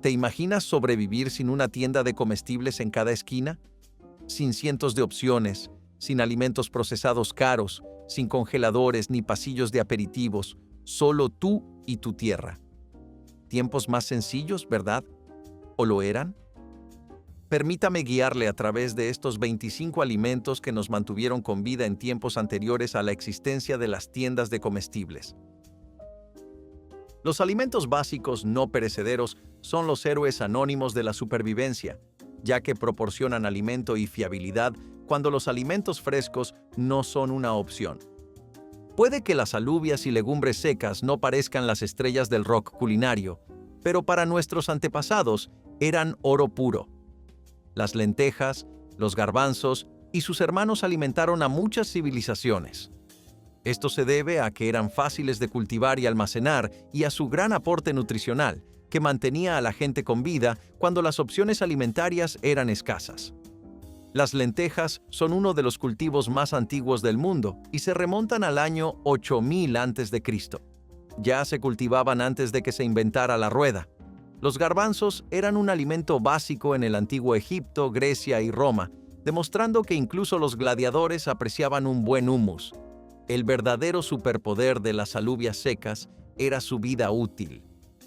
¿Te imaginas sobrevivir sin una tienda de comestibles en cada esquina? Sin cientos de opciones, sin alimentos procesados caros, sin congeladores ni pasillos de aperitivos, solo tú y tu tierra. Tiempos más sencillos, ¿verdad? ¿O lo eran? Permítame guiarle a través de estos 25 alimentos que nos mantuvieron con vida en tiempos anteriores a la existencia de las tiendas de comestibles. Los alimentos básicos no perecederos son los héroes anónimos de la supervivencia, ya que proporcionan alimento y fiabilidad cuando los alimentos frescos no son una opción. Puede que las alubias y legumbres secas no parezcan las estrellas del rock culinario, pero para nuestros antepasados eran oro puro. Las lentejas, los garbanzos y sus hermanos alimentaron a muchas civilizaciones. Esto se debe a que eran fáciles de cultivar y almacenar y a su gran aporte nutricional, que mantenía a la gente con vida cuando las opciones alimentarias eran escasas. Las lentejas son uno de los cultivos más antiguos del mundo y se remontan al año 8000 a.C. Ya se cultivaban antes de que se inventara la rueda. Los garbanzos eran un alimento básico en el antiguo Egipto, Grecia y Roma, demostrando que incluso los gladiadores apreciaban un buen hummus. El verdadero superpoder de las alubias secas era su vida útil.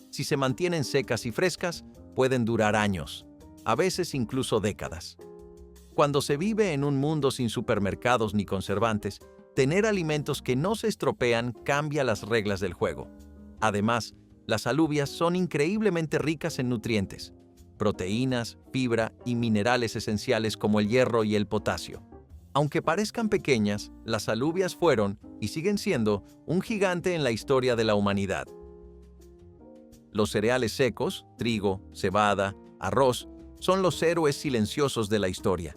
Si se mantienen secas y frescas, pueden durar años, a veces incluso décadas. Cuando se vive en un mundo sin supermercados ni conservantes, tener alimentos que no se estropean cambia las reglas del juego. Además, las alubias son increíblemente ricas en nutrientes, proteínas, fibra y minerales esenciales como el hierro y el potasio. Aunque parezcan pequeñas, las alubias fueron, y siguen siendo, un gigante en la historia de la humanidad. Los cereales secos, trigo, cebada, arroz, son los héroes silenciosos de la historia.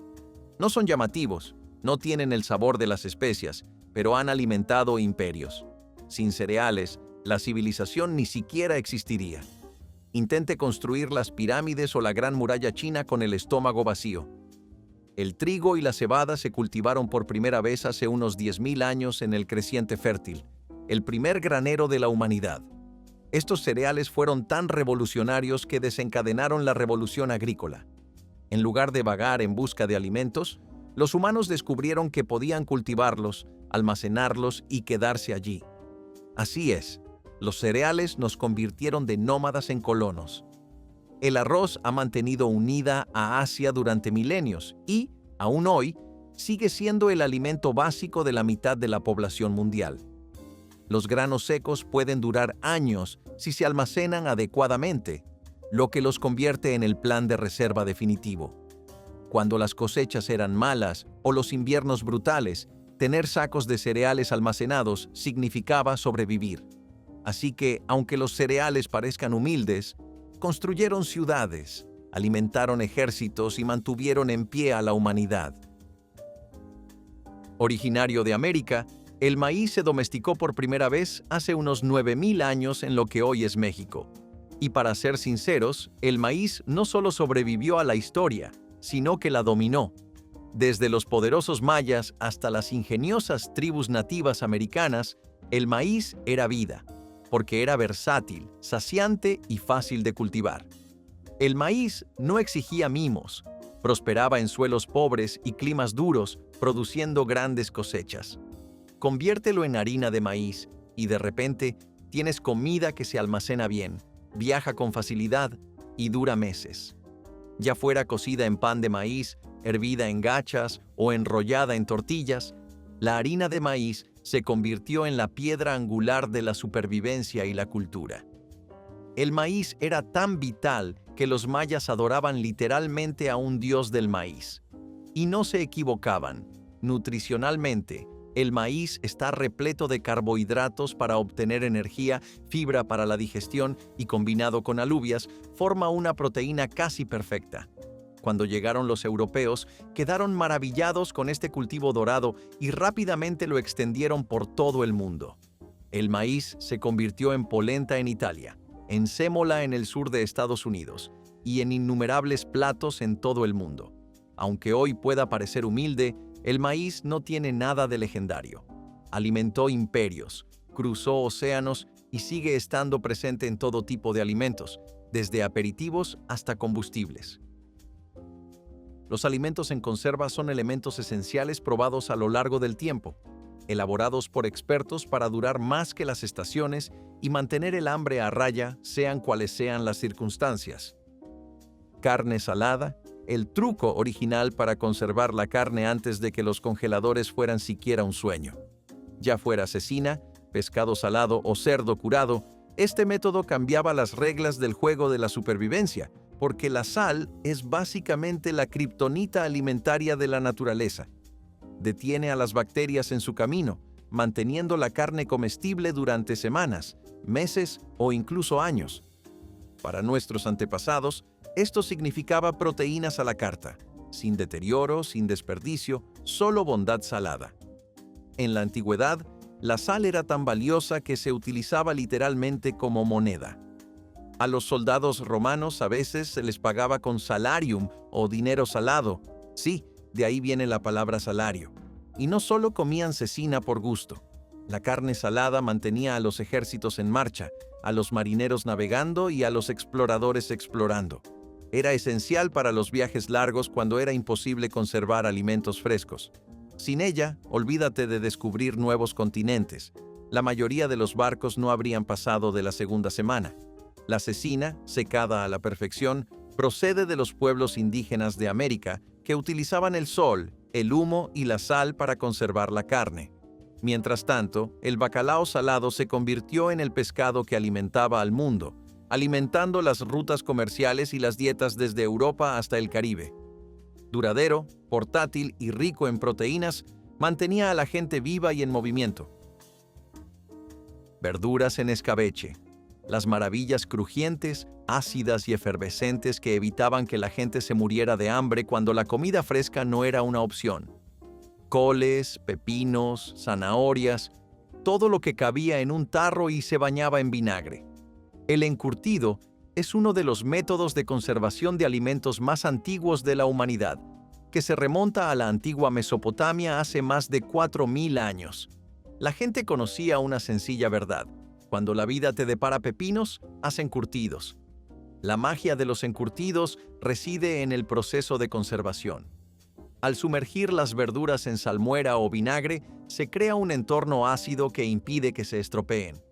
No son llamativos, no tienen el sabor de las especias, pero han alimentado imperios. Sin cereales, la civilización ni siquiera existiría. Intente construir las pirámides o la Gran Muralla China con el estómago vacío. El trigo y la cebada se cultivaron por primera vez hace unos 10.000 años en el creciente fértil, el primer granero de la humanidad. Estos cereales fueron tan revolucionarios que desencadenaron la revolución agrícola. En lugar de vagar en busca de alimentos, los humanos descubrieron que podían cultivarlos, almacenarlos y quedarse allí. Así es, los cereales nos convirtieron de nómadas en colonos. El arroz ha mantenido unida a Asia durante milenios y, aún hoy, sigue siendo el alimento básico de la mitad de la población mundial. Los granos secos pueden durar años si se almacenan adecuadamente, lo que los convierte en el plan de reserva definitivo. Cuando las cosechas eran malas o los inviernos brutales, tener sacos de cereales almacenados significaba sobrevivir. Así que, aunque los cereales parezcan humildes, construyeron ciudades, alimentaron ejércitos y mantuvieron en pie a la humanidad. Originario de América, el maíz se domesticó por primera vez hace unos 9000 años en lo que hoy es México. Y para ser sinceros, el maíz no solo sobrevivió a la historia, sino que la dominó. Desde los poderosos mayas hasta las ingeniosas tribus nativas americanas, el maíz era vida, porque era versátil, saciante y fácil de cultivar. El maíz no exigía mimos, prosperaba en suelos pobres y climas duros, produciendo grandes cosechas. Conviértelo en harina de maíz y de repente tienes comida que se almacena bien, viaja con facilidad y dura meses. Ya fuera cocida en pan de maíz, hervida en gachas o enrollada en tortillas, la harina de maíz se convirtió en la piedra angular de la supervivencia y la cultura. El maíz era tan vital que los mayas adoraban literalmente a un dios del maíz. Y no se equivocaban. Nutricionalmente, el maíz está repleto de carbohidratos para obtener energía, fibra para la digestión y combinado con alubias, forma una proteína casi perfecta. Cuando llegaron los europeos, quedaron maravillados con este cultivo dorado y rápidamente lo extendieron por todo el mundo. El maíz se convirtió en polenta en Italia, en sémola en el sur de Estados Unidos y en innumerables platos en todo el mundo. Aunque hoy pueda parecer humilde, el maíz no tiene nada de legendario. Alimentó imperios, cruzó océanos y sigue estando presente en todo tipo de alimentos, desde aperitivos hasta combustibles. Los alimentos en conserva son elementos esenciales probados a lo largo del tiempo, elaborados por expertos para durar más que las estaciones y mantener el hambre a raya, sean cuales sean las circunstancias. Carne salada, el truco original para conservar la carne antes de que los congeladores fueran siquiera un sueño. Ya fuera cecina, pescado salado o cerdo curado, este método cambiaba las reglas del juego de la supervivencia, porque la sal es básicamente la kriptonita alimentaria de la naturaleza. Detiene a las bacterias en su camino, manteniendo la carne comestible durante semanas, meses o incluso años. Para nuestros antepasados, esto significaba proteínas a la carta, sin deterioro, sin desperdicio, solo bondad salada. En la antigüedad, la sal era tan valiosa que se utilizaba literalmente como moneda. A los soldados romanos a veces se les pagaba con salarium o dinero salado. Sí, de ahí viene la palabra salario. Y no solo comían cecina por gusto. La carne salada mantenía a los ejércitos en marcha, a los marineros navegando y a los exploradores explorando. Era esencial para los viajes largos cuando era imposible conservar alimentos frescos. Sin ella, olvídate de descubrir nuevos continentes. La mayoría de los barcos no habrían pasado de la segunda semana. La cecina, secada a la perfección, procede de los pueblos indígenas de América que utilizaban el sol, el humo y la sal para conservar la carne. Mientras tanto, el bacalao salado se convirtió en el pescado que alimentaba al mundo, alimentando las rutas comerciales y las dietas desde Europa hasta el Caribe. Duradero, portátil y rico en proteínas, mantenía a la gente viva y en movimiento. Verduras en escabeche. Las maravillas crujientes, ácidas y efervescentes que evitaban que la gente se muriera de hambre cuando la comida fresca no era una opción. Coles, pepinos, zanahorias, todo lo que cabía en un tarro y se bañaba en vinagre. El encurtido es uno de los métodos de conservación de alimentos más antiguos de la humanidad, que se remonta a la antigua Mesopotamia hace más de 4.000 años. La gente conocía una sencilla verdad: cuando la vida te depara pepinos, haz encurtidos. La magia de los encurtidos reside en el proceso de conservación. Al sumergir las verduras en salmuera o vinagre, se crea un entorno ácido que impide que se estropeen.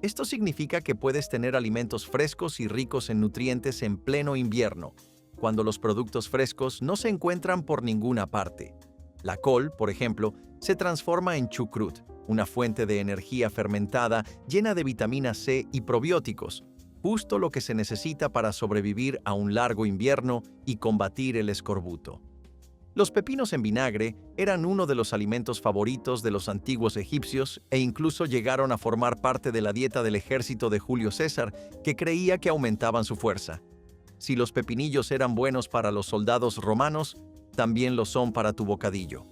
Esto significa que puedes tener alimentos frescos y ricos en nutrientes en pleno invierno, cuando los productos frescos no se encuentran por ninguna parte. La col, por ejemplo, se transforma en chucrut, una fuente de energía fermentada llena de vitamina C y probióticos, justo lo que se necesita para sobrevivir a un largo invierno y combatir el escorbuto. Los pepinos en vinagre eran uno de los alimentos favoritos de los antiguos egipcios e incluso llegaron a formar parte de la dieta del ejército de Julio César, que creía que aumentaban su fuerza. Si los pepinillos eran buenos para los soldados romanos, también lo son para tu bocadillo.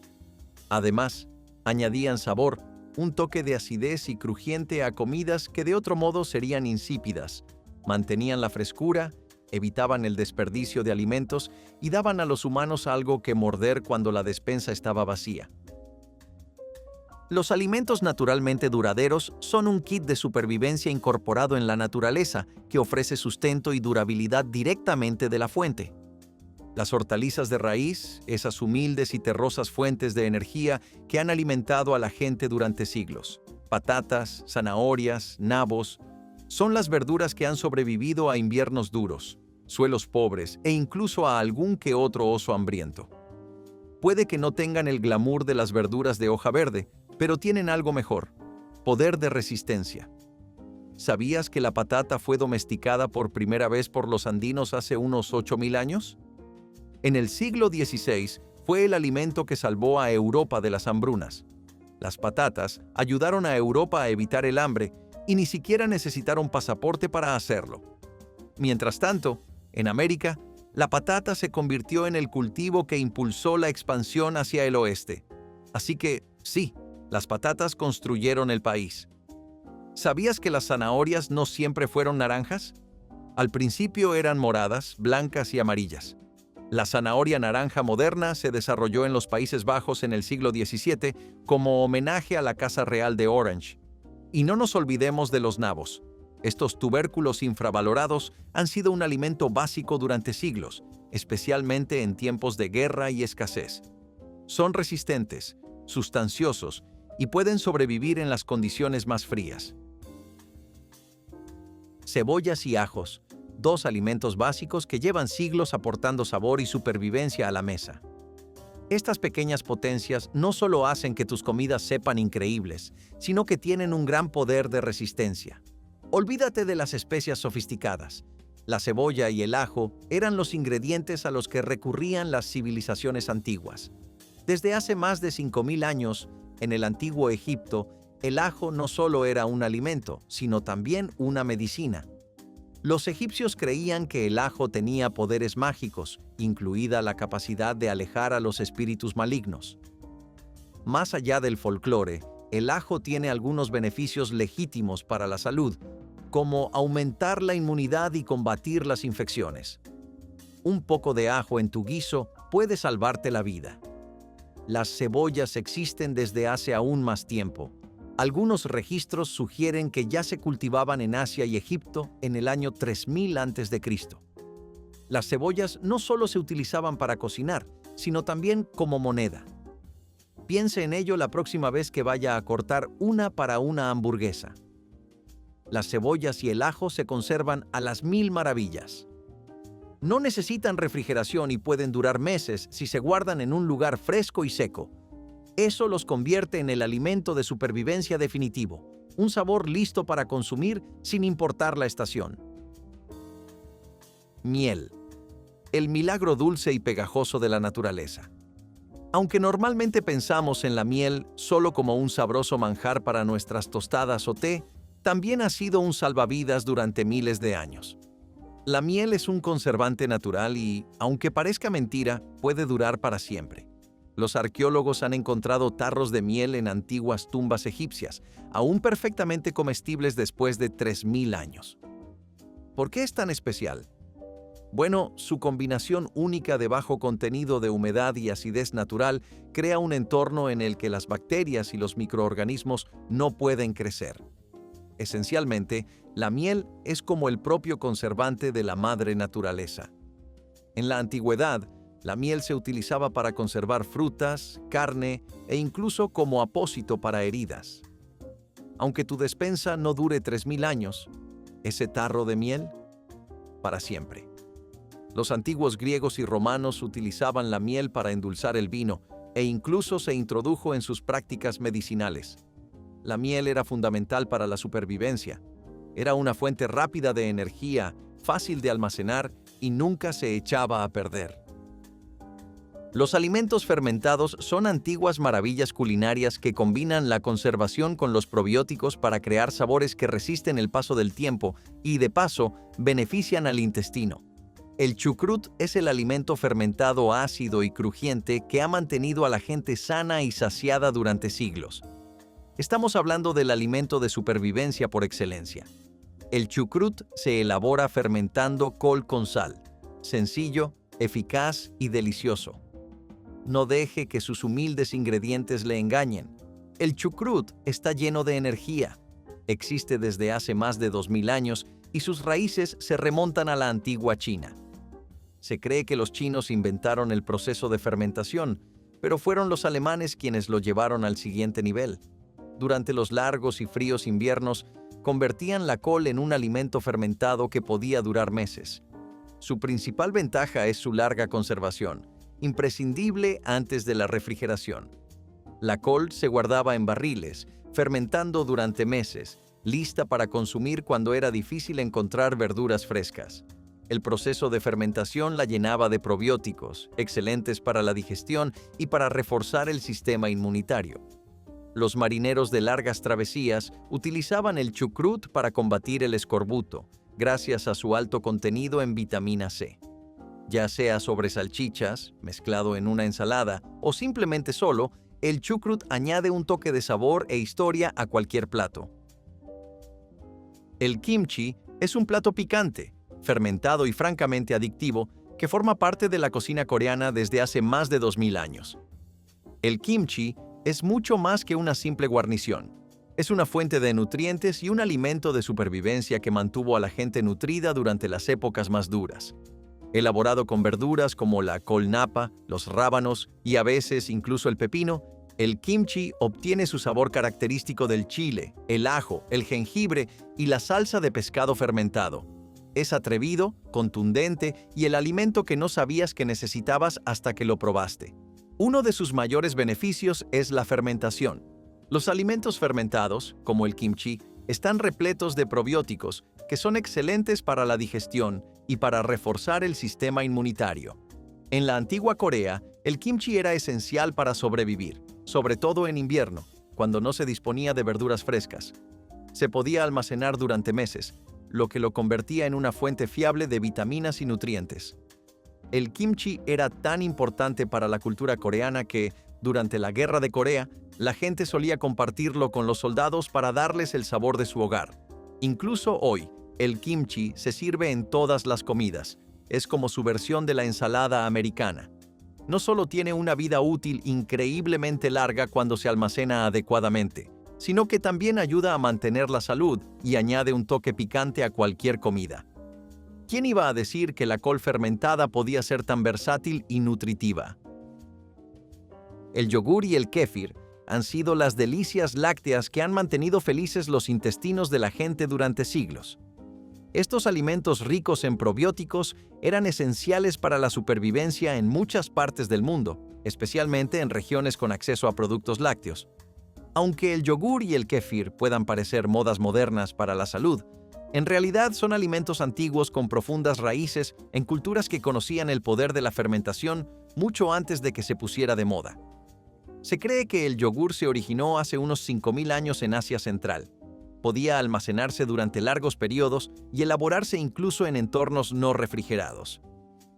Además, añadían sabor, un toque de acidez y crujiente a comidas que de otro modo serían insípidas, mantenían la frescura, evitaban el desperdicio de alimentos y daban a los humanos algo que morder cuando la despensa estaba vacía. Los alimentos naturalmente duraderos son un kit de supervivencia incorporado en la naturaleza que ofrece sustento y durabilidad directamente de la fuente. Las hortalizas de raíz, esas humildes y terrosas fuentes de energía que han alimentado a la gente durante siglos. Patatas, zanahorias, nabos, son las verduras que han sobrevivido a inviernos duros, suelos pobres e incluso a algún que otro oso hambriento. Puede que no tengan el glamour de las verduras de hoja verde, pero tienen algo mejor: poder de resistencia. ¿Sabías que la patata fue domesticada por primera vez por los andinos hace unos 8.000 años? En el siglo XVI fue el alimento que salvó a Europa de las hambrunas. Las patatas ayudaron a Europa a evitar el hambre y ni siquiera necesitaron pasaporte para hacerlo. Mientras tanto, en América, la patata se convirtió en el cultivo que impulsó la expansión hacia el oeste. Así que, sí, las patatas construyeron el país. ¿Sabías que las zanahorias no siempre fueron naranjas? Al principio eran moradas, blancas y amarillas. La zanahoria naranja moderna se desarrolló en los Países Bajos en el siglo XVII como homenaje a la Casa Real de Orange. Y no nos olvidemos de los nabos. Estos tubérculos infravalorados han sido un alimento básico durante siglos, especialmente en tiempos de guerra y escasez. Son resistentes, sustanciosos y pueden sobrevivir en las condiciones más frías. Cebollas y ajos, dos alimentos básicos que llevan siglos aportando sabor y supervivencia a la mesa. Estas pequeñas potencias no solo hacen que tus comidas sepan increíbles, sino que tienen un gran poder de resistencia. Olvídate de las especias sofisticadas. La cebolla y el ajo eran los ingredientes a los que recurrían las civilizaciones antiguas. Desde hace más de 5.000 años, en el antiguo Egipto, el ajo no solo era un alimento, sino también una medicina. Los egipcios creían que el ajo tenía poderes mágicos, incluida la capacidad de alejar a los espíritus malignos. Más allá del folclore, el ajo tiene algunos beneficios legítimos para la salud, como aumentar la inmunidad y combatir las infecciones. Un poco de ajo en tu guiso puede salvarte la vida. Las cebollas existen desde hace aún más tiempo. Algunos registros sugieren que ya se cultivaban en Asia y Egipto en el año 3000 a.C. Las cebollas no solo se utilizaban para cocinar, sino también como moneda. Piense en ello la próxima vez que vaya a cortar una para una hamburguesa. Las cebollas y el ajo se conservan a las 1000 maravillas. No necesitan refrigeración y pueden durar meses si se guardan en un lugar fresco y seco. Eso los convierte en el alimento de supervivencia definitivo, un sabor listo para consumir sin importar la estación. Miel. El milagro dulce y pegajoso de la naturaleza. Aunque normalmente pensamos en la miel solo como un sabroso manjar para nuestras tostadas o té, también ha sido un salvavidas durante miles de años. La miel es un conservante natural y, aunque parezca mentira, puede durar para siempre. Los arqueólogos han encontrado tarros de miel en antiguas tumbas egipcias, aún perfectamente comestibles después de 3000 años. ¿Por qué es tan especial? Bueno, su combinación única de bajo contenido de humedad y acidez natural crea un entorno en el que las bacterias y los microorganismos no pueden crecer. Esencialmente, la miel es como el propio conservante de la madre naturaleza. En la antigüedad, la miel se utilizaba para conservar frutas, carne e incluso como apósito para heridas. Aunque tu despensa no dure 3000 años, ese tarro de miel, para siempre. Los antiguos griegos y romanos utilizaban la miel para endulzar el vino e incluso se introdujo en sus prácticas medicinales. La miel era fundamental para la supervivencia. Era una fuente rápida de energía, fácil de almacenar y nunca se echaba a perder. Los alimentos fermentados son antiguas maravillas culinarias que combinan la conservación con los probióticos para crear sabores que resisten el paso del tiempo y, de paso, benefician al intestino. El chucrut es el alimento fermentado ácido y crujiente que ha mantenido a la gente sana y saciada durante siglos. Estamos hablando del alimento de supervivencia por excelencia. El chucrut se elabora fermentando col con sal. Sencillo, eficaz y delicioso. No deje que sus humildes ingredientes le engañen. El chucrut está lleno de energía. Existe desde hace más de 2000 años y sus raíces se remontan a la antigua China. Se cree que los chinos inventaron el proceso de fermentación, pero fueron los alemanes quienes lo llevaron al siguiente nivel. Durante los largos y fríos inviernos, convertían la col en un alimento fermentado que podía durar meses. Su principal ventaja es su larga conservación, imprescindible antes de la refrigeración. La col se guardaba en barriles, fermentando durante meses, lista para consumir cuando era difícil encontrar verduras frescas. El proceso de fermentación la llenaba de probióticos, excelentes para la digestión y para reforzar el sistema inmunitario. Los marineros de largas travesías utilizaban el chucrut para combatir el escorbuto, gracias a su alto contenido en vitamina C. Ya sea sobre salchichas, mezclado en una ensalada, o simplemente solo, el chucrut añade un toque de sabor e historia a cualquier plato. El kimchi es un plato picante, fermentado y francamente adictivo, que forma parte de la cocina coreana desde hace más de 2000 años. El kimchi es mucho más que una simple guarnición. Es una fuente de nutrientes y un alimento de supervivencia que mantuvo a la gente nutrida durante las épocas más duras. Elaborado con verduras como la col napa, los rábanos y a veces incluso el pepino, el kimchi obtiene su sabor característico del chile, el ajo, el jengibre y la salsa de pescado fermentado. Es atrevido, contundente y el alimento que no sabías que necesitabas hasta que lo probaste. Uno de sus mayores beneficios es la fermentación. Los alimentos fermentados, como el kimchi, están repletos de probióticos que son excelentes para la digestión y para reforzar el sistema inmunitario. En la antigua Corea, el kimchi era esencial para sobrevivir, sobre todo en invierno, cuando no se disponía de verduras frescas. Se podía almacenar durante meses, lo que lo convertía en una fuente fiable de vitaminas y nutrientes. El kimchi era tan importante para la cultura coreana que, durante la Guerra de Corea, la gente solía compartirlo con los soldados para darles el sabor de su hogar. Incluso hoy, el kimchi se sirve en todas las comidas. Es como su versión de la ensalada americana. No solo tiene una vida útil increíblemente larga cuando se almacena adecuadamente, sino que también ayuda a mantener la salud y añade un toque picante a cualquier comida. ¿Quién iba a decir que la col fermentada podía ser tan versátil y nutritiva? El yogur y el kéfir han sido las delicias lácteas que han mantenido felices los intestinos de la gente durante siglos. Estos alimentos ricos en probióticos eran esenciales para la supervivencia en muchas partes del mundo, especialmente en regiones con acceso a productos lácteos. Aunque el yogur y el kéfir puedan parecer modas modernas para la salud, en realidad son alimentos antiguos con profundas raíces en culturas que conocían el poder de la fermentación mucho antes de que se pusiera de moda. Se cree que el yogur se originó hace unos 5.000 años en Asia Central. Podía almacenarse durante largos periodos y elaborarse incluso en entornos no refrigerados.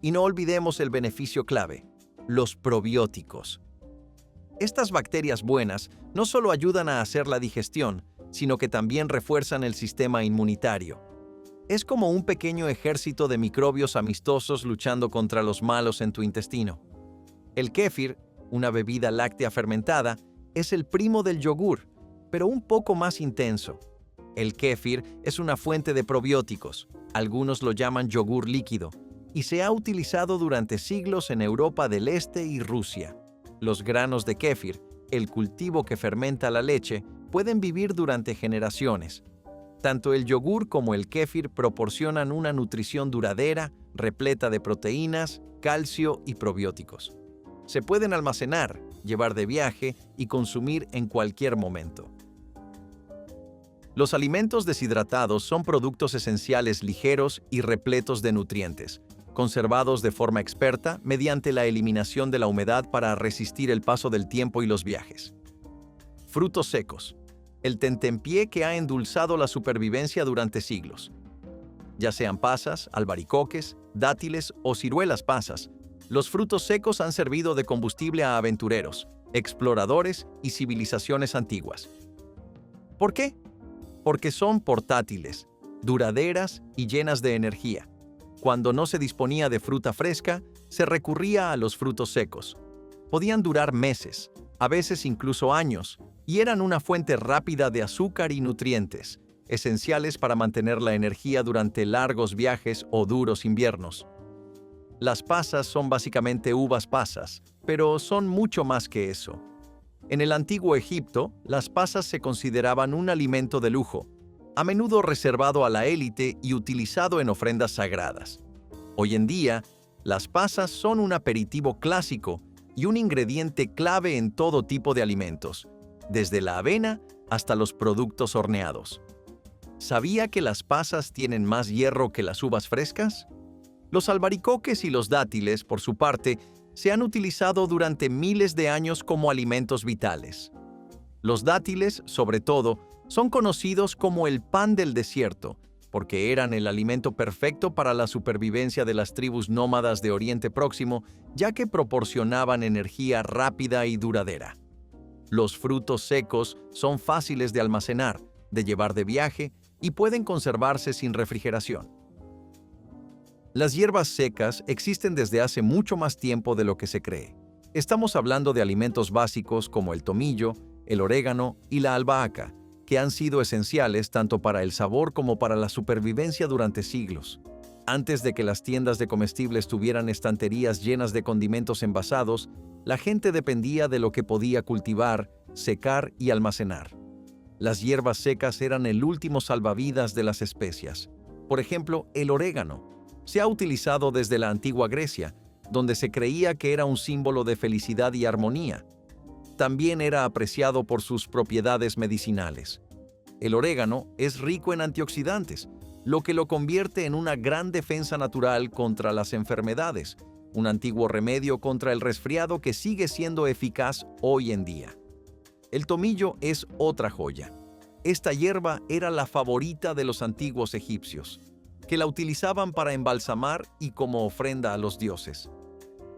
Y no olvidemos el beneficio clave: los probióticos. Estas bacterias buenas no solo ayudan a hacer la digestión, sino que también refuerzan el sistema inmunitario. Es como un pequeño ejército de microbios amistosos luchando contra los malos en tu intestino. El kéfir, una bebida láctea fermentada, es el primo del yogur, pero un poco más intenso. El kéfir es una fuente de probióticos, algunos lo llaman yogur líquido, y se ha utilizado durante siglos en Europa del Este y Rusia. Los granos de kéfir, el cultivo que fermenta la leche, pueden vivir durante generaciones. Tanto el yogur como el kéfir proporcionan una nutrición duradera, repleta de proteínas, calcio y probióticos. Se pueden almacenar, llevar de viaje y consumir en cualquier momento. Los alimentos deshidratados son productos esenciales ligeros y repletos de nutrientes, conservados de forma experta mediante la eliminación de la humedad para resistir el paso del tiempo y los viajes. Frutos secos. El tentempié que ha endulzado la supervivencia durante siglos. Ya sean pasas, albaricoques, dátiles o ciruelas pasas, los frutos secos han servido de combustible a aventureros, exploradores y civilizaciones antiguas. ¿Por qué? Porque son portátiles, duraderas y llenas de energía. Cuando no se disponía de fruta fresca, se recurría a los frutos secos. Podían durar meses, a veces incluso años, y eran una fuente rápida de azúcar y nutrientes, esenciales para mantener la energía durante largos viajes o duros inviernos. Las pasas son básicamente uvas pasas, pero son mucho más que eso. En el antiguo Egipto, las pasas se consideraban un alimento de lujo, a menudo reservado a la élite y utilizado en ofrendas sagradas. Hoy en día, las pasas son un aperitivo clásico y un ingrediente clave en todo tipo de alimentos, desde la avena hasta los productos horneados. ¿Sabía que las pasas tienen más hierro que las uvas frescas? Los albaricoques y los dátiles, por su parte, se han utilizado durante miles de años como alimentos vitales. Los dátiles, sobre todo, son conocidos como el pan del desierto, porque eran el alimento perfecto para la supervivencia de las tribus nómadas de Oriente Próximo, ya que proporcionaban energía rápida y duradera. Los frutos secos son fáciles de almacenar, de llevar de viaje y pueden conservarse sin refrigeración. Las hierbas secas existen desde hace mucho más tiempo de lo que se cree. Estamos hablando de alimentos básicos como el tomillo, el orégano y la albahaca, que han sido esenciales tanto para el sabor como para la supervivencia durante siglos. Antes de que las tiendas de comestibles tuvieran estanterías llenas de condimentos envasados, la gente dependía de lo que podía cultivar, secar y almacenar. Las hierbas secas eran el último salvavidas de las especias. Por ejemplo, el orégano. Se ha utilizado desde la antigua Grecia, donde se creía que era un símbolo de felicidad y armonía. También era apreciado por sus propiedades medicinales. El orégano es rico en antioxidantes, lo que lo convierte en una gran defensa natural contra las enfermedades, un antiguo remedio contra el resfriado que sigue siendo eficaz hoy en día. El tomillo es otra joya. Esta hierba era la favorita de los antiguos egipcios, que la utilizaban para embalsamar y como ofrenda a los dioses.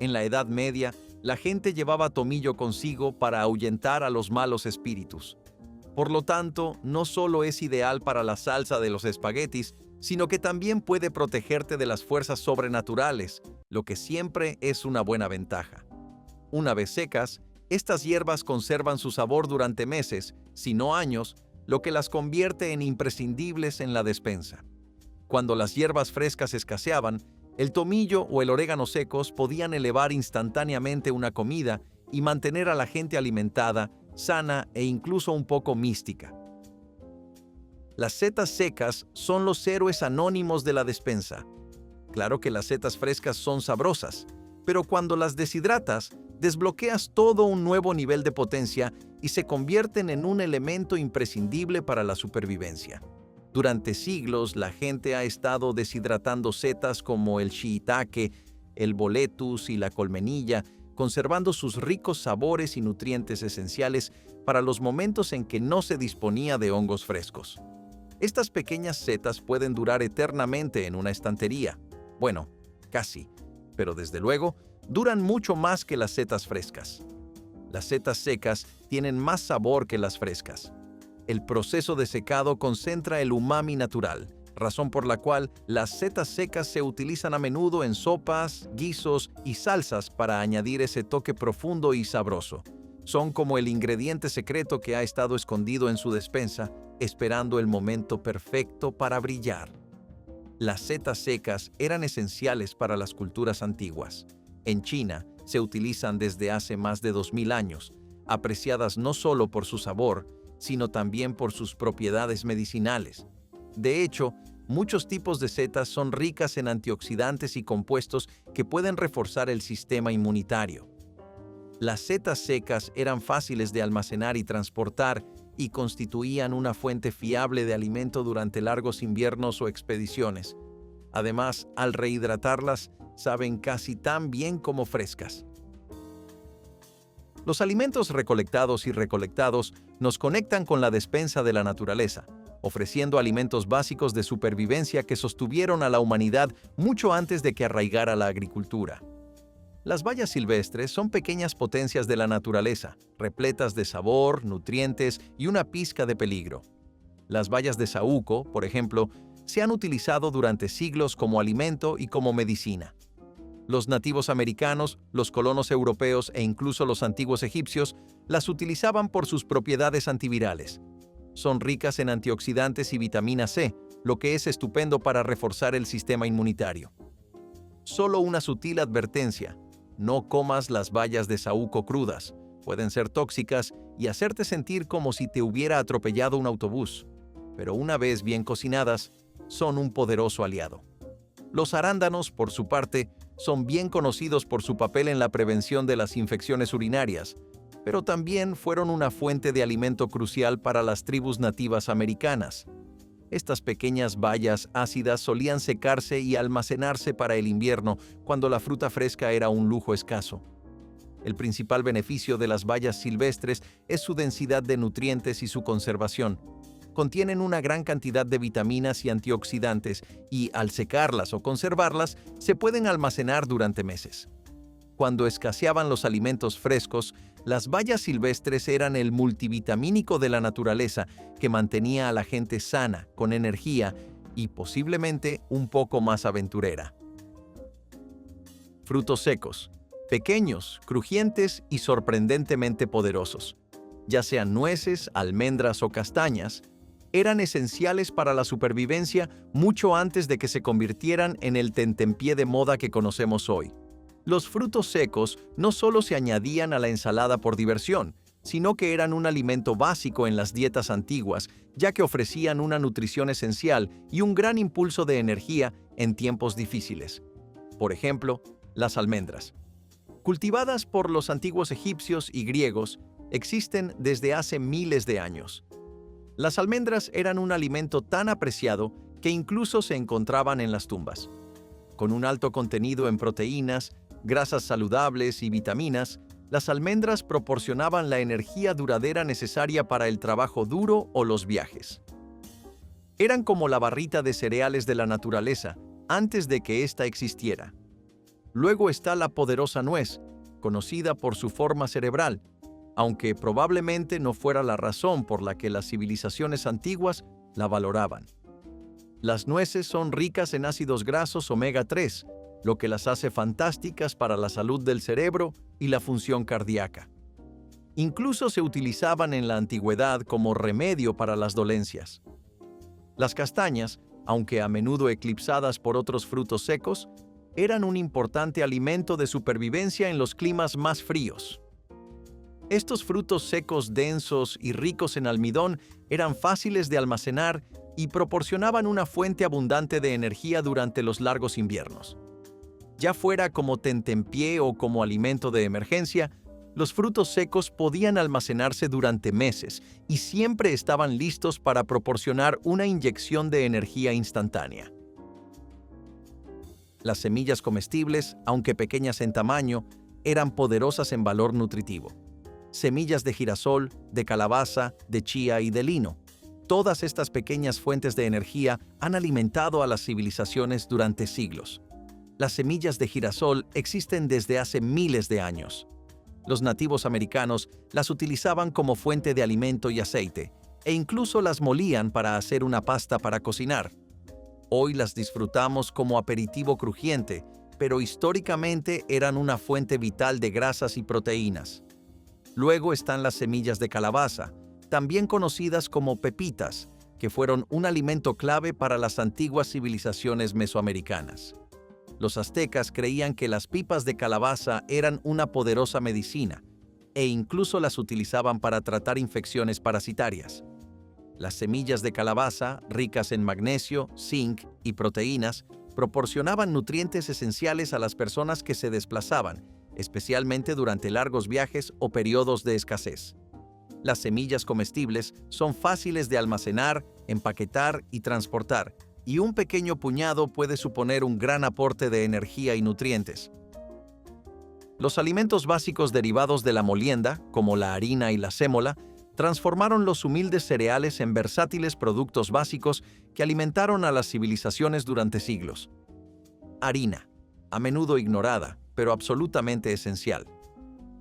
En la Edad Media, la gente llevaba tomillo consigo para ahuyentar a los malos espíritus. Por lo tanto, no solo es ideal para la salsa de los espaguetis, sino que también puede protegerte de las fuerzas sobrenaturales, lo que siempre es una buena ventaja. Una vez secas, estas hierbas conservan su sabor durante meses, si no años, lo que las convierte en imprescindibles en la despensa. Cuando las hierbas frescas escaseaban, el tomillo o el orégano secos podían elevar instantáneamente una comida y mantener a la gente alimentada, sana e incluso un poco mística. Las setas secas son los héroes anónimos de la despensa. Claro que las setas frescas son sabrosas, pero cuando las deshidratas, desbloqueas todo un nuevo nivel de potencia y se convierten en un elemento imprescindible para la supervivencia. Durante siglos, la gente ha estado deshidratando setas como el shiitake, el boletus y la colmenilla, conservando sus ricos sabores y nutrientes esenciales para los momentos en que no se disponía de hongos frescos. Estas pequeñas setas pueden durar eternamente en una estantería. Bueno, casi, pero desde luego, duran mucho más que las setas frescas. Las setas secas tienen más sabor que las frescas. El proceso de secado concentra el umami natural, razón por la cual las setas secas se utilizan a menudo en sopas, guisos y salsas para añadir ese toque profundo y sabroso. Son como el ingrediente secreto que ha estado escondido en su despensa, esperando el momento perfecto para brillar. Las setas secas eran esenciales para las culturas antiguas. En China se utilizan desde hace más de 2000 años, apreciadas no solo por su sabor, sino también por sus propiedades medicinales. De hecho, muchos tipos de setas son ricas en antioxidantes y compuestos que pueden reforzar el sistema inmunitario. Las setas secas eran fáciles de almacenar y transportar y constituían una fuente fiable de alimento durante largos inviernos o expediciones. Además, al rehidratarlas, saben casi tan bien como frescas. Los alimentos recolectados y recolectados nos conectan con la despensa de la naturaleza, ofreciendo alimentos básicos de supervivencia que sostuvieron a la humanidad mucho antes de que arraigara la agricultura. Las bayas silvestres son pequeñas potencias de la naturaleza, repletas de sabor, nutrientes y una pizca de peligro. Las bayas de saúco, por ejemplo, se han utilizado durante siglos como alimento y como medicina. Los nativos americanos, los colonos europeos e incluso los antiguos egipcios las utilizaban por sus propiedades antivirales. Son ricas en antioxidantes y vitamina C, lo que es estupendo para reforzar el sistema inmunitario. Solo una sutil advertencia: no comas las bayas de saúco crudas. Pueden ser tóxicas y hacerte sentir como si te hubiera atropellado un autobús. Pero una vez bien cocinadas, son un poderoso aliado. Los arándanos, por su parte, son bien conocidos por su papel en la prevención de las infecciones urinarias, pero también fueron una fuente de alimento crucial para las tribus nativas americanas. Estas pequeñas bayas ácidas solían secarse y almacenarse para el invierno, cuando la fruta fresca era un lujo escaso. El principal beneficio de las bayas silvestres es su densidad de nutrientes y su conservación. Contienen una gran cantidad de vitaminas y antioxidantes y, al secarlas o conservarlas, se pueden almacenar durante meses. Cuando escaseaban los alimentos frescos, las bayas silvestres eran el multivitamínico de la naturaleza que mantenía a la gente sana, con energía y posiblemente un poco más aventurera. Frutos secos, pequeños, crujientes y sorprendentemente poderosos. ya sean nueces, almendras o castañas, eran esenciales para la supervivencia mucho antes de que se convirtieran en el tentempié de moda que conocemos hoy. Los frutos secos no solo se añadían a la ensalada por diversión, sino que eran un alimento básico en las dietas antiguas, ya que ofrecían una nutrición esencial y un gran impulso de energía en tiempos difíciles. Por ejemplo, las almendras. Cultivadas por los antiguos egipcios y griegos, existen desde hace miles de años. Las almendras eran un alimento tan apreciado que incluso se encontraban en las tumbas. Con un alto contenido en proteínas, grasas saludables y vitaminas, las almendras proporcionaban la energía duradera necesaria para el trabajo duro o los viajes. Eran como la barrita de cereales de la naturaleza antes de que ésta existiera. Luego está la poderosa nuez, conocida por su forma cerebral, aunque probablemente no fuera la razón por la que las civilizaciones antiguas la valoraban. Las nueces son ricas en ácidos grasos omega 3, lo que las hace fantásticas para la salud del cerebro y la función cardíaca. Incluso se utilizaban en la antigüedad como remedio para las dolencias. Las castañas, aunque a menudo eclipsadas por otros frutos secos, eran un importante alimento de supervivencia en los climas más fríos. Estos frutos secos densos y ricos en almidón eran fáciles de almacenar y proporcionaban una fuente abundante de energía durante los largos inviernos. Ya fuera como tentempié o como alimento de emergencia, los frutos secos podían almacenarse durante meses y siempre estaban listos para proporcionar una inyección de energía instantánea. Las semillas comestibles, aunque pequeñas en tamaño, eran poderosas en valor nutritivo. Semillas de girasol, de calabaza, de chía y de lino. Todas estas pequeñas fuentes de energía han alimentado a las civilizaciones durante siglos. Las semillas de girasol existen desde hace miles de años. Los nativos americanos las utilizaban como fuente de alimento y aceite, e incluso las molían para hacer una pasta para cocinar. Hoy las disfrutamos como aperitivo crujiente, pero históricamente eran una fuente vital de grasas y proteínas. Luego están las semillas de calabaza, también conocidas como pepitas, que fueron un alimento clave para las antiguas civilizaciones mesoamericanas. Los aztecas creían que las pipas de calabaza eran una poderosa medicina, e incluso las utilizaban para tratar infecciones parasitarias. Las semillas de calabaza, ricas en magnesio, zinc y proteínas, proporcionaban nutrientes esenciales a las personas que se desplazaban, especialmente durante largos viajes o periodos de escasez. Las semillas comestibles son fáciles de almacenar, empaquetar y transportar, y un pequeño puñado puede suponer un gran aporte de energía y nutrientes. Los alimentos básicos derivados de la molienda, como la harina y la sémola, transformaron los humildes cereales en versátiles productos básicos que alimentaron a las civilizaciones durante siglos. Harina, a menudo ignorada, pero absolutamente esencial.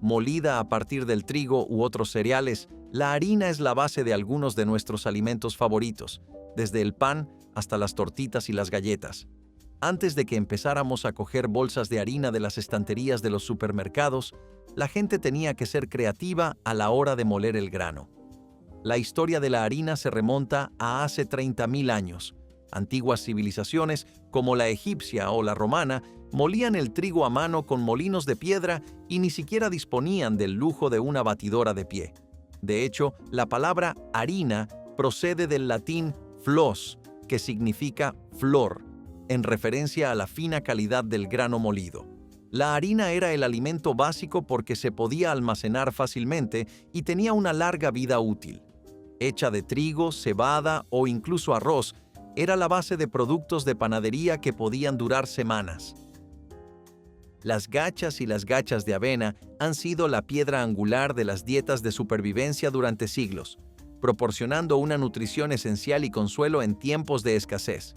Molida a partir del trigo u otros cereales, la harina es la base de algunos de nuestros alimentos favoritos, desde el pan hasta las tortitas y las galletas. Antes de que empezáramos a coger bolsas de harina de las estanterías de los supermercados, la gente tenía que ser creativa a la hora de moler el grano. La historia de la harina se remonta a hace 30.000 años. Antiguas civilizaciones, como la egipcia o la romana, molían el trigo a mano con molinos de piedra y ni siquiera disponían del lujo de una batidora de pie. De hecho, la palabra harina procede del latín flos, que significa flor, en referencia a la fina calidad del grano molido. La harina era el alimento básico porque se podía almacenar fácilmente y tenía una larga vida útil. Hecha de trigo, cebada o incluso arroz, era la base de productos de panadería que podían durar semanas. Las gachas y las gachas de avena han sido la piedra angular de las dietas de supervivencia durante siglos, proporcionando una nutrición esencial y consuelo en tiempos de escasez.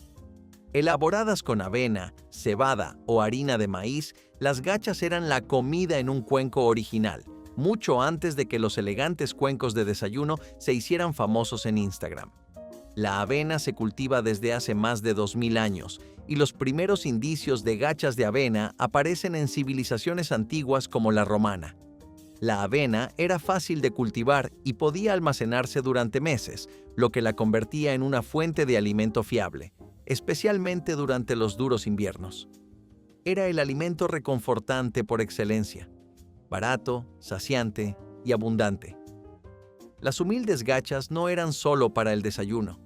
Elaboradas con avena, cebada o harina de maíz, las gachas eran la comida en un cuenco original, mucho antes de que los elegantes cuencos de desayuno se hicieran famosos en Instagram. La avena se cultiva desde hace más de 2000 años, y los primeros indicios de gachas de avena aparecen en civilizaciones antiguas como la romana. La avena era fácil de cultivar y podía almacenarse durante meses, lo que la convertía en una fuente de alimento fiable, especialmente durante los duros inviernos. Era el alimento reconfortante por excelencia, barato, saciante y abundante. Las humildes gachas no eran solo para el desayuno.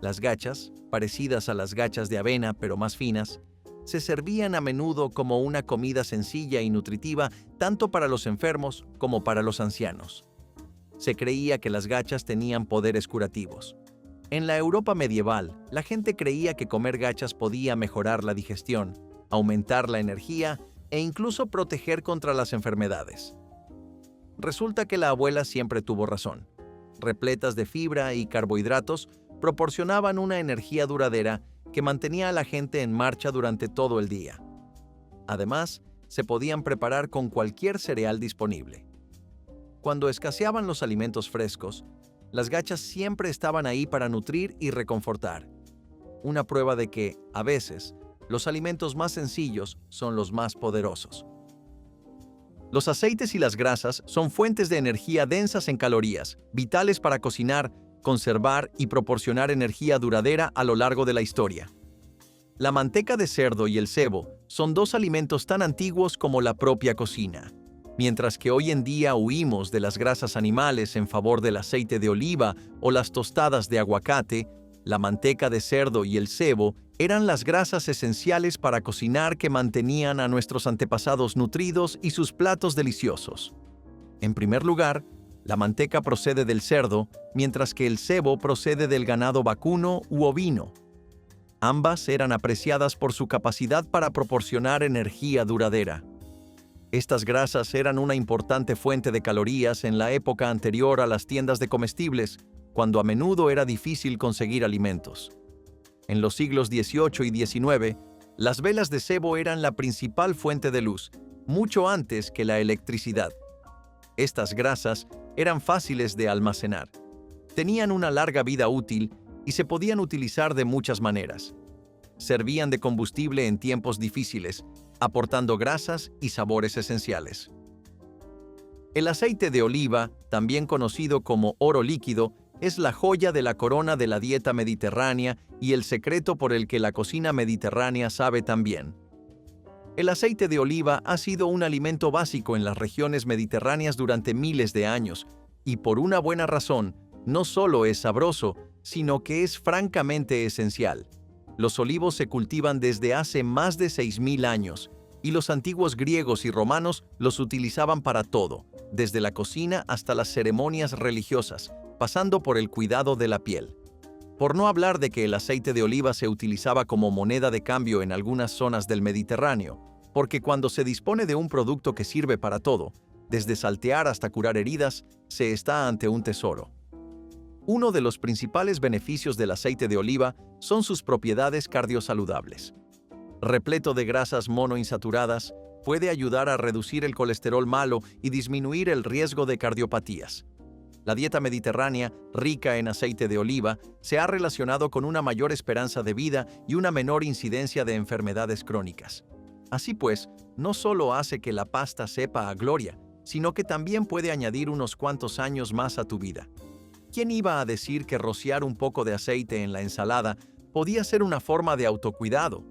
Las gachas, parecidas a las gachas de avena pero más finas, se servían a menudo como una comida sencilla y nutritiva tanto para los enfermos como para los ancianos. Se creía que las gachas tenían poderes curativos. En la Europa medieval, la gente creía que comer gachas podía mejorar la digestión, aumentar la energía e incluso proteger contra las enfermedades. Resulta que la abuela siempre tuvo razón. Repletas de fibra y carbohidratos, proporcionaban una energía duradera que mantenía a la gente en marcha durante todo el día. Además, se podían preparar con cualquier cereal disponible. Cuando escaseaban los alimentos frescos, las gachas siempre estaban ahí para nutrir y reconfortar. Una prueba de que, a veces, los alimentos más sencillos son los más poderosos. Los aceites y las grasas son fuentes de energía densas en calorías, vitales para cocinar, conservar y proporcionar energía duradera a lo largo de la historia. La manteca de cerdo y el sebo son dos alimentos tan antiguos como la propia cocina. Mientras que hoy en día huimos de las grasas animales en favor del aceite de oliva o las tostadas de aguacate, la manteca de cerdo y el sebo eran las grasas esenciales para cocinar que mantenían a nuestros antepasados nutridos y sus platos deliciosos. En primer lugar, la manteca procede del cerdo, mientras que el sebo procede del ganado vacuno u ovino. Ambas eran apreciadas por su capacidad para proporcionar energía duradera. Estas grasas eran una importante fuente de calorías en la época anterior a las tiendas de comestibles, cuando a menudo era difícil conseguir alimentos. En los siglos XVIII y XIX, las velas de sebo eran la principal fuente de luz, mucho antes que la electricidad. Estas grasas eran fáciles de almacenar. Tenían una larga vida útil y se podían utilizar de muchas maneras. Servían de combustible en tiempos difíciles, aportando grasas y sabores esenciales. El aceite de oliva, también conocido como oro líquido, es la joya de la corona de la dieta mediterránea y el secreto por el que la cocina mediterránea sabe tan bien. El aceite de oliva ha sido un alimento básico en las regiones mediterráneas durante miles de años, y por una buena razón, no solo es sabroso, sino que es francamente esencial. Los olivos se cultivan desde hace más de 6.000 años, y los antiguos griegos y romanos los utilizaban para todo, desde la cocina hasta las ceremonias religiosas, pasando por el cuidado de la piel. Por no hablar de que el aceite de oliva se utilizaba como moneda de cambio en algunas zonas del Mediterráneo, porque cuando se dispone de un producto que sirve para todo, desde saltear hasta curar heridas, se está ante un tesoro. Uno de los principales beneficios del aceite de oliva son sus propiedades cardiosaludables. Repleto de grasas monoinsaturadas, puede ayudar a reducir el colesterol malo y disminuir el riesgo de cardiopatías. La dieta mediterránea, rica en aceite de oliva, se ha relacionado con una mayor esperanza de vida y una menor incidencia de enfermedades crónicas. Así pues, no solo hace que la pasta sepa a gloria, sino que también puede añadir unos cuantos años más a tu vida. ¿Quién iba a decir que rociar un poco de aceite en la ensalada podía ser una forma de autocuidado?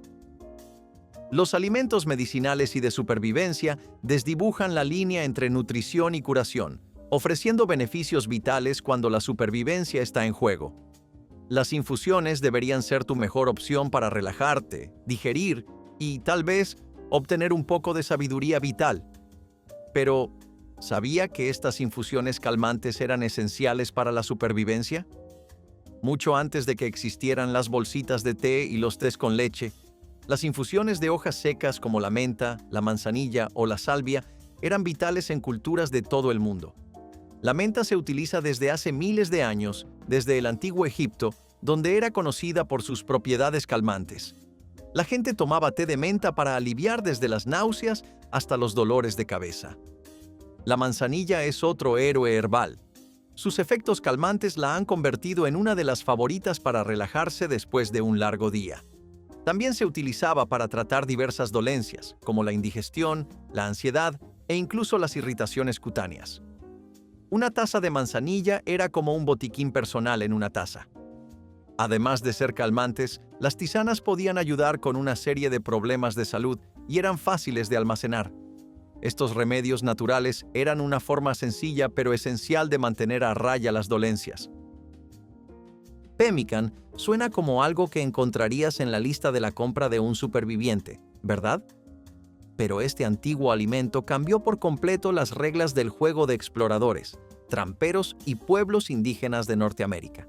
Los alimentos medicinales y de supervivencia desdibujan la línea entre nutrición y curación, ofreciendo beneficios vitales cuando la supervivencia está en juego. Las infusiones deberían ser tu mejor opción para relajarte, digerir y, tal vez, obtener un poco de sabiduría vital. Pero, ¿sabía que estas infusiones calmantes eran esenciales para la supervivencia? Mucho antes de que existieran las bolsitas de té y los tés con leche, las infusiones de hojas secas como la menta, la manzanilla o la salvia eran vitales en culturas de todo el mundo. La menta se utiliza desde hace miles de años, desde el antiguo Egipto, donde era conocida por sus propiedades calmantes. La gente tomaba té de menta para aliviar desde las náuseas hasta los dolores de cabeza. La manzanilla es otro héroe herbal. Sus efectos calmantes la han convertido en una de las favoritas para relajarse después de un largo día. También se utilizaba para tratar diversas dolencias, como la indigestión, la ansiedad e incluso las irritaciones cutáneas. Una taza de manzanilla era como un botiquín personal en una taza. Además de ser calmantes, las tisanas podían ayudar con una serie de problemas de salud y eran fáciles de almacenar. Estos remedios naturales eran una forma sencilla pero esencial de mantener a raya las dolencias. Pemmican suena como algo que encontrarías en la lista de la compra de un superviviente, ¿verdad? Pero este antiguo alimento cambió por completo las reglas del juego de exploradores, tramperos y pueblos indígenas de Norteamérica.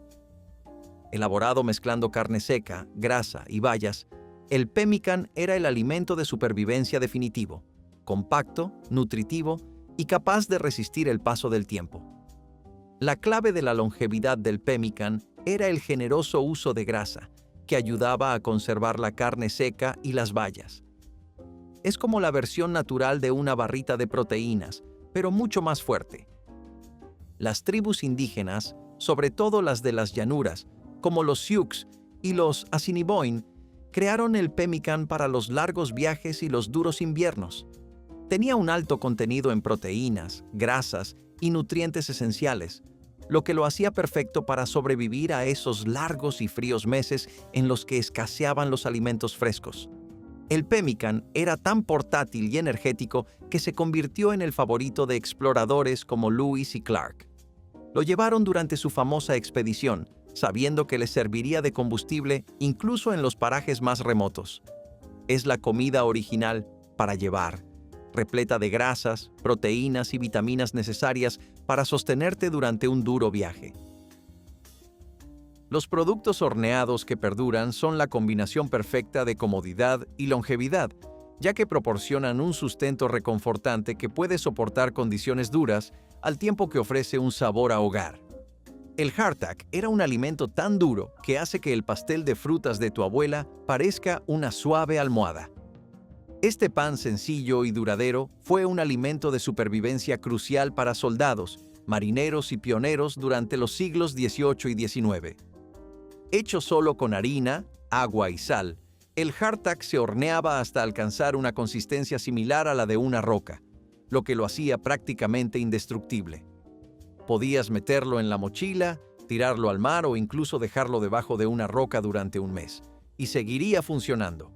Elaborado mezclando carne seca, grasa y bayas, el pemmican era el alimento de supervivencia definitivo, compacto, nutritivo y capaz de resistir el paso del tiempo. La clave de la longevidad del pemmican era el generoso uso de grasa, que ayudaba a conservar la carne seca y las bayas. Es como la versión natural de una barrita de proteínas, pero mucho más fuerte. Las tribus indígenas, sobre todo las de las llanuras, como los Sioux y los Assiniboine, crearon el pemmican para los largos viajes y los duros inviernos. Tenía un alto contenido en proteínas, grasas y nutrientes esenciales, lo que lo hacía perfecto para sobrevivir a esos largos y fríos meses en los que escaseaban los alimentos frescos. El pemmican era tan portátil y energético que se convirtió en el favorito de exploradores como Lewis y Clark. Lo llevaron durante su famosa expedición, sabiendo que les serviría de combustible incluso en los parajes más remotos. Es la comida original para llevar, repleta de grasas, proteínas y vitaminas necesarias para sostenerte durante un duro viaje. Los productos horneados que perduran son la combinación perfecta de comodidad y longevidad, ya que proporcionan un sustento reconfortante que puede soportar condiciones duras al tiempo que ofrece un sabor a hogar. El hardtack era un alimento tan duro que hace que el pastel de frutas de tu abuela parezca una suave almohada. Este pan sencillo y duradero fue un alimento de supervivencia crucial para soldados, marineros y pioneros durante los siglos XVIII y XIX. Hecho solo con harina, agua y sal, el hardtack se horneaba hasta alcanzar una consistencia similar a la de una roca, lo que lo hacía prácticamente indestructible. Podías meterlo en la mochila, tirarlo al mar o incluso dejarlo debajo de una roca durante un mes, y seguiría funcionando.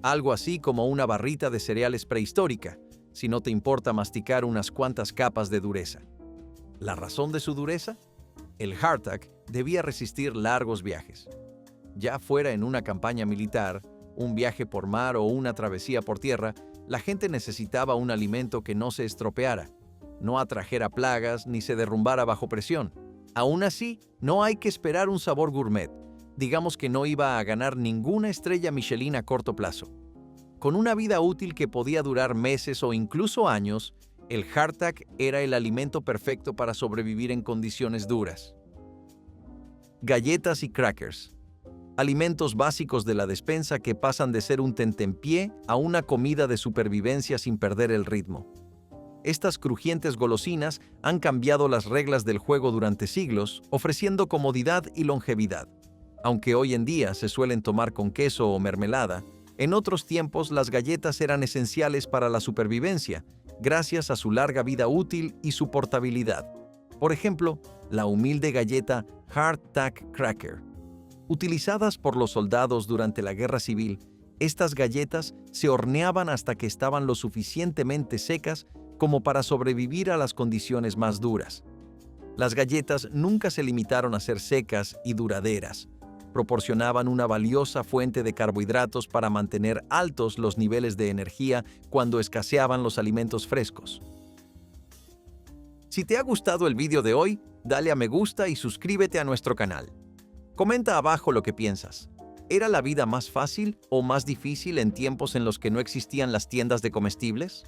Algo así como una barrita de cereales prehistórica, si no te importa masticar unas cuantas capas de dureza. ¿La razón de su dureza? El hardtack debía resistir largos viajes. Ya fuera en una campaña militar, un viaje por mar o una travesía por tierra, la gente necesitaba un alimento que no se estropeara, no atrajera plagas ni se derrumbara bajo presión. Aún así, no hay que esperar un sabor gourmet. Digamos que no iba a ganar ninguna estrella Michelin a corto plazo. Con una vida útil que podía durar meses o incluso años, el hardtack era el alimento perfecto para sobrevivir en condiciones duras. Galletas y crackers. Alimentos básicos de la despensa que pasan de ser un tentempié a una comida de supervivencia sin perder el ritmo. Estas crujientes golosinas han cambiado las reglas del juego durante siglos, ofreciendo comodidad y longevidad. Aunque hoy en día se suelen tomar con queso o mermelada, en otros tiempos las galletas eran esenciales para la supervivencia, gracias a su larga vida útil y su portabilidad. Por ejemplo, la humilde galleta Hardtack Cracker. Utilizadas por los soldados durante la Guerra Civil, estas galletas se horneaban hasta que estaban lo suficientemente secas como para sobrevivir a las condiciones más duras. Las galletas nunca se limitaron a ser secas y duraderas. Proporcionaban una valiosa fuente de carbohidratos para mantener altos los niveles de energía cuando escaseaban los alimentos frescos. Si te ha gustado el vídeo de hoy, dale a me gusta y suscríbete a nuestro canal. Comenta abajo lo que piensas. ¿Era la vida más fácil o más difícil en tiempos en los que no existían las tiendas de comestibles?